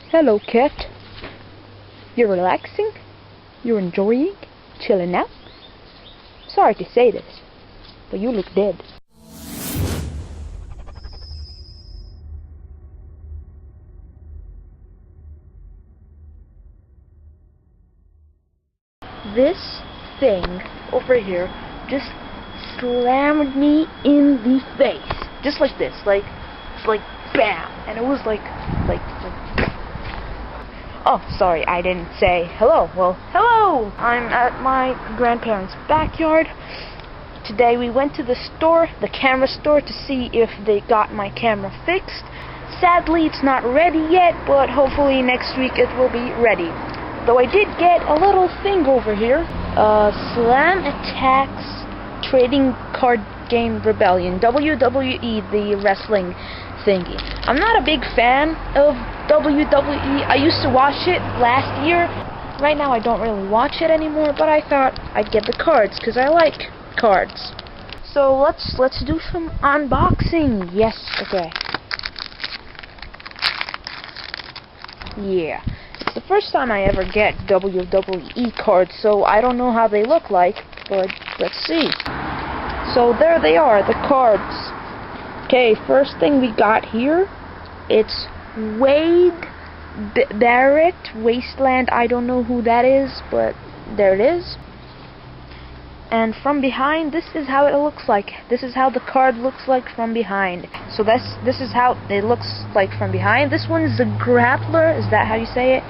Hello, cat. You're relaxing? You're enjoying? Chilling out? Sorry to say this, but you look dead. This thing over here just slammed me in the face. Just like this. It's like bam. And it was like oh, sorry, I didn't say hello. Well, hello! I'm at my grandparents' backyard. Today we went to the store, the camera store, to see if they got my camera fixed. Sadly, it's not ready yet, but hopefully next week it will be ready. Though I did get a little thing over here. Slam Attax Trading Card Game Rebellion. WWE, the wrestling thingy. I'm not a big fan of WWE. I used to watch it last year. Right now I don't really watch it anymore, but I thought I'd get the cards because I like cards. So let's do some unboxing. Yes, okay. Yeah. It's the first time I ever get WWE cards, so I don't know how they look like, but let's see. So there they are, the cards. Okay, first thing we got here, it's CHEWED Barrett Wasteland. I don't know who that is, but there it is. And from behind, this is how it looks like. This is how the card looks like from behind. So this is how it looks like from behind. This one is a grappler. Is that how you say it?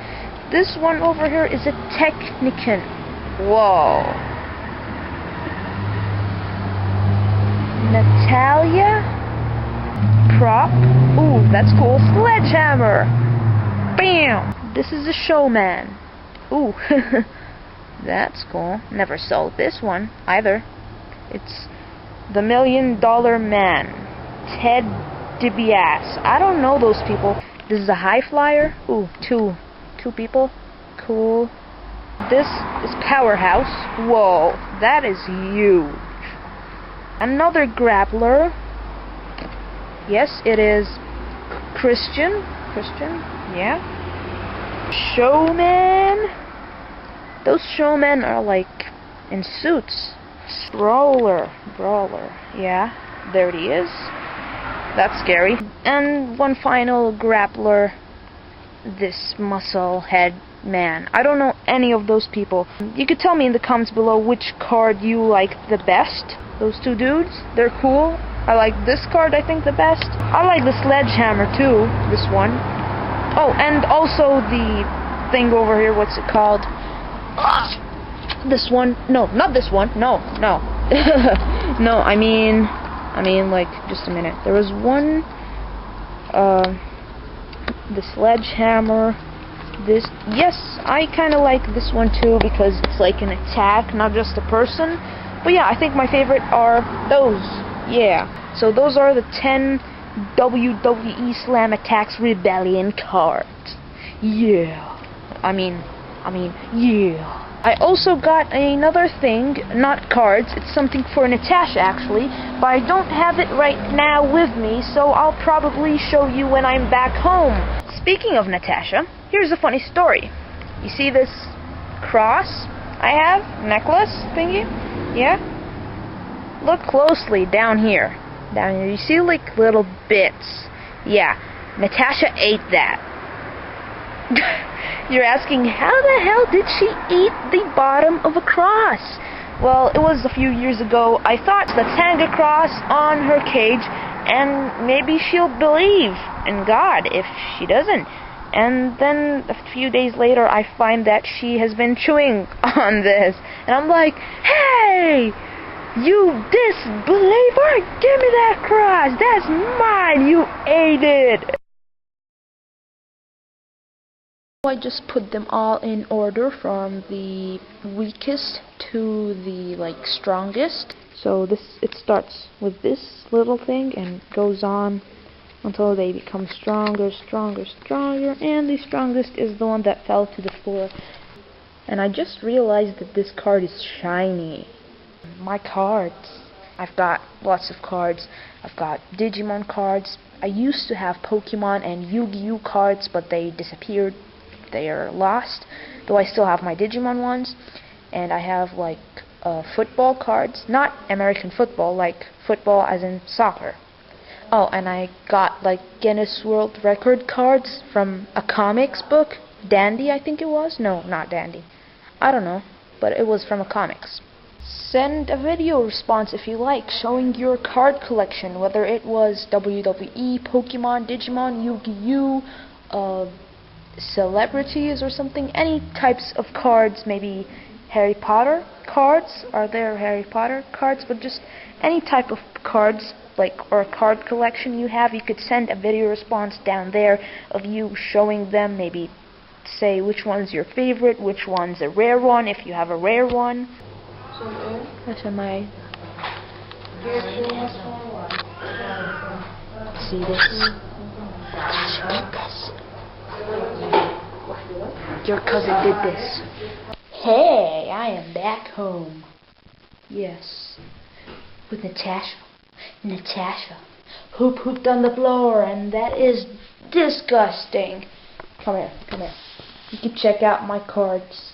This one over here is a Technican. Whoa. Natasha. Prop. Ooh, that's cool. Sledgehammer. Bam. This is a showman. Ooh. That's cool. Never sold this one either. It's the $1 Million Man. Ted DiBiase. I don't know those people. This is a high flyer. Ooh, two people. Cool. This is Powerhouse. Whoa, that is huge. Another grappler. Yes, it is Christian, yeah. Showman. Those showmen are like in suits. Brawler, yeah. There he is. That's scary. And one final grappler. This muscle head man. I don't know any of those people. You could tell me in the comments below which card you like the best. Those two dudes, they're cool. I like this card, I think, the best. I like the sledgehammer too, this one. Oh, and also the thing over here, what's it called? This one. No, not this one. No. No, I mean, like, just a minute. There was one, the sledgehammer. This, yes, I kind of like this one too, because it's like an attack, not just a person. But yeah, I think my favorite are those. Yeah. So those are the 10 WWE Slam Attax Rebellion cards. Yeah. I mean, yeah. I also got another thing, not cards, it's something for Natasha actually, but I don't have it right now with me, so I'll probably show you when I'm back home. Speaking of Natasha, here's a funny story. You see this cross I have? Necklace thingy? Yeah? Look closely down here. Down here. You see like little bits. Yeah. Natasha ate that. You're asking, how the hell did she eat the bottom of a cross? Well, it was a few years ago. I thought, let's hang a cross on her cage, and maybe she'll believe in God if she doesn't. And then a few days later, I find that she has been chewing on this. And I'm like, hey, you disbeliever, give me that cross. That's mine. You ate it. I just put them all in order from the weakest to the strongest. So it starts with this little thing and goes on until they become stronger, and the strongest is the one that fell to the floor. And I just realized that this card is shiny. My cards. I've got lots of cards. I've got Digimon cards, I used to have Pokemon and Yu-Gi-Oh cards, but they disappeared. They are lost. Though I still have my Digimon ones, and I have like football cards, not American football, like football as in soccer. Oh, and I got like Guinness World Record cards from a comics book, Dandy, I think it was. No, not Dandy. I don't know, but it was from a comics. Send a video response if you like, showing your card collection, whether it was WWE, Pokemon, Digimon, Yu-Gi-Oh, celebrities or something, any types of cards, maybe Harry Potter cards. Are there Harry Potter cards? But just any type of cards, like, or a card collection you have, you could send a video response down there of you showing them, maybe say which one's your favorite, which one's a rare one, if you have a rare one. That's my... See this? Your cousin did this. Hey, I am back home. Yes. With Natasha. Natasha. Who pooped on the floor, and that is disgusting. Come here, come here. You can check out my cards.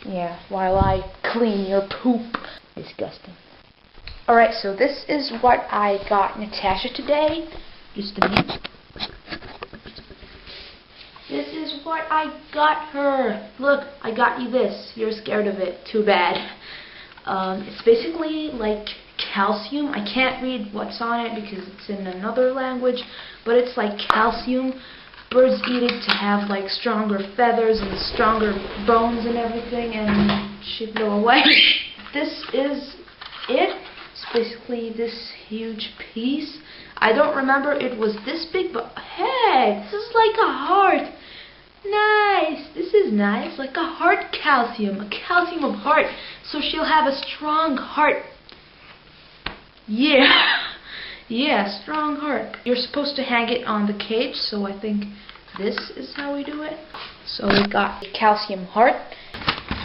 Yeah, while I clean your poop. Disgusting. Alright, so this is what I got Natasha today. Just a minute. This is what I got her. Look, I got you this. You're scared of it. Too bad. It's basically like calcium. I can't read what's on it because it's in another language, but it's like calcium. Birds eat it to have like stronger feathers and stronger bones and everything, and she'd go away. This is it. It's basically this huge piece. I don't remember it was this big, but hey, this is like a heart. Nice. This is nice. Like a heart calcium. A calcium of heart. So she'll have a strong heart. Yeah. Yeah, strong heart. You're supposed to hang it on the cage, so I think this is how we do it. So we got a calcium heart.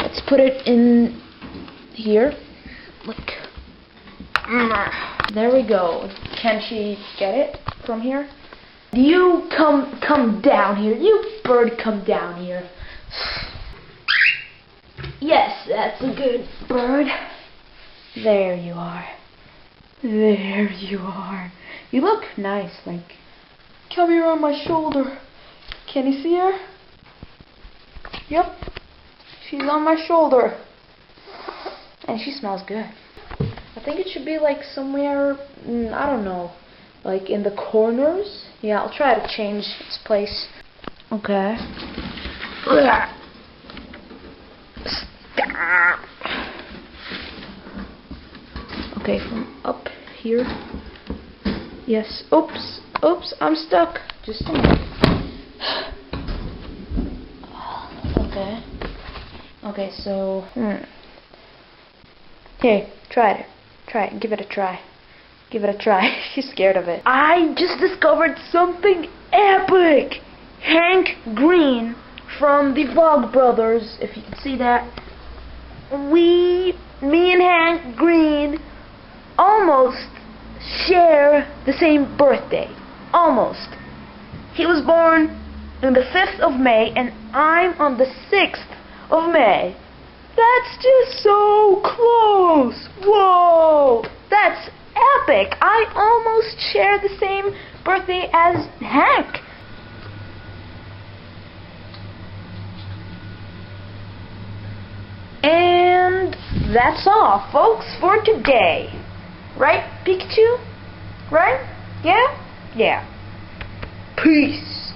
Let's put it in here. Like, there we go. Can she get it from here? You come down here. You bird, come down here. Yes, that's a good bird. There you are. There you are. You look nice, like, come here on my shoulder. Can you see her? Yep. She's on my shoulder. And she smells good. I think it should be like somewhere, I don't know, like in the corners. Yeah, I'll try to change its place. Okay. Stop. Okay, from up here. Yes. Oops. Oops, I'm stuck. Just a minute. Okay. Okay, so... Here, try it. Try it. Give it a try. Give it a try. She's scared of it. I just discovered something epic! Hank Green from the Vlog Brothers, if you can see that. Me and Hank Green almost share the same birthday. Almost. He was born on the 5th of May and I'm on the 6th of May. That's just so close. Whoa. That's epic. I almost share the same birthday as Hank. And that's all, folks, for today. Right, Pikachu? Right? Yeah? Yeah. Peace.